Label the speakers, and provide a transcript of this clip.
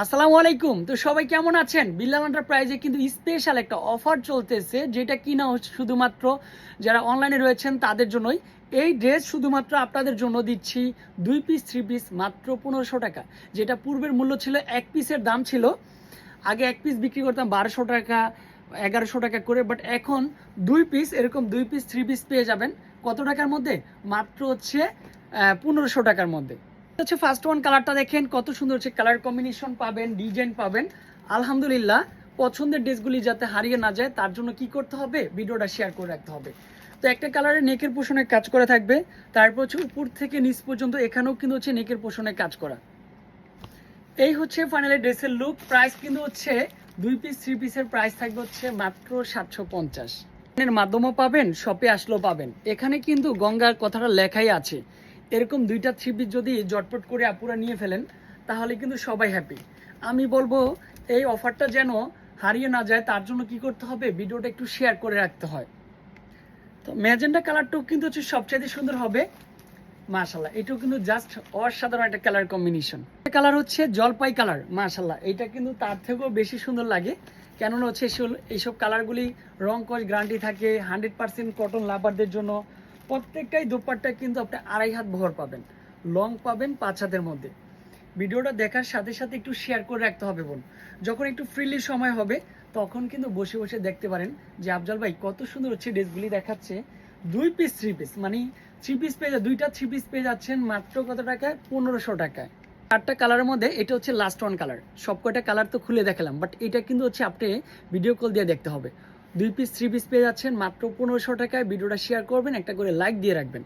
Speaker 1: আসসালামু আলাইকুম। তো সবাই কেমন আছেন? বিল্লাল এন্টারপ্রাইজে কিন্তু স্পেশাল একটা অফার চলতেছে, যেটা কিনা হচ্ছে শুধুমাত্র যারা অনলাইনে রয়েছেন তাদের জন্যই। এই ড্রেস শুধুমাত্র আপনাদের জন্য দিচ্ছি 2 পিস 3 পিস মাত্র 1500 টাকা। যেটা পূর্বের মূল্য ছিল, এক পিসের দাম ছিল আগে এক পিস বিক্রি করতাম 1200 টাকা 1100 টাকা করে, বাট এখন 2 পিস এরকম 2 পিস 3 পিস পেয়ে যাবেন কত টাকার মধ্যে? মাত্র হচ্ছে 1500 টাকার মধ্যে। হচ্ছে ফার্স্ট ওয়ান, কালারটা দেখেন কত সুন্দর হচ্ছে, কালার কম্বিনেশন পাবেন, ডিজাইন পাবেন। আলহামদুলিল্লাহ, পছন্দের ড্রেসগুলি যাতে হারিয়ে না যায় তার জন্য কি করতে হবে, ভিডিওটা শেয়ার করে রাখতে হবে। তো একটা কালারের নেকের পোষণে কাজ করা থাকবে, তারপর হচ্ছে উপর থেকে নিচ পর্যন্ত এখানেও কিন্তু হচ্ছে নেকের পোষণে কাজ করা। এই হচ্ছে ফাইনালি ড্রেসের লুক। প্রাইস কিন্তু হচ্ছে 2 পিস 3 পিসের প্রাইস থাকবে হচ্ছে মাত্র 750 এর মাধ্যমেও পাবেন, শপে আসলেও পাবেন। এখানে কিন্তু গঙ্গার কথাটা লেখাই আছে। এরকম 2টা 3 পিস যদি জটপট করে আপুরা নিয়ে ফেলেন তাহলে কিন্তু সবাই হ্যাপি। আমি বলবো এই অফারটা যেন হারিয়ে না যায় তার জন্য কি করতে হবে, ভিডিওটা একটু শেয়ার করে রাখতে হয়। তো ম্যাজেন্টা কালারটাও কিন্তু হচ্ছে সবচাইতে সুন্দর হবে। মাশাল্লাহ, এটাও কিন্তু জাস্ট অসাধারণ একটা কালার কম্বিনেশন। কালার হচ্ছে জলপাই কালার। মাশাল্লাহ, এটা কিন্তু তার থেকেও বেশি সুন্দর লাগে, কেননা হচ্ছে এইসব কালারগুলি রং কস গ্যারান্টি থাকে, 100% কটন লাভারদের জন্য। প্রত্যেকটাই দোপাট্টা কিন্তু আপনি 2.5 হাত ভর পাবেন, লং পাবেন 5 হাতের মধ্যে। ভিডিওটা দেখার সাথে সাথে একটু শেয়ার করে রাখতে হবে বোন। যখন একটু ফ্রিলি সময় হবে তখন কিন্তু বসে বসে দেখতে পারেন যে আফজাল ভাই কত সুন্দর হচ্ছে ড্রেসগুলি দেখাচ্ছে। 2 পিস 3 পিস মানে 3 পিস পেয়ে 2টা 3 পিস পেয়ে যাচ্ছেন মাত্র কত টাকায়? 1500 টাকায়। 4টা কালারের মধ্যে এটা হচ্ছে লাস্ট ওয়ান কালার। সব কয়টা কালার তো খুলে দেখালাম, বাট এটা কিন্তু হচ্ছে আপনি ভিডিও কল দিয়ে দেখতে হবে। 2 পিস 3 পিস পেয়ে যাচ্ছেন মাত্র 1500 টাকায়। ভিডিওটা শেয়ার করবেন, একটা করে লাইক দিয়ে রাখবেন।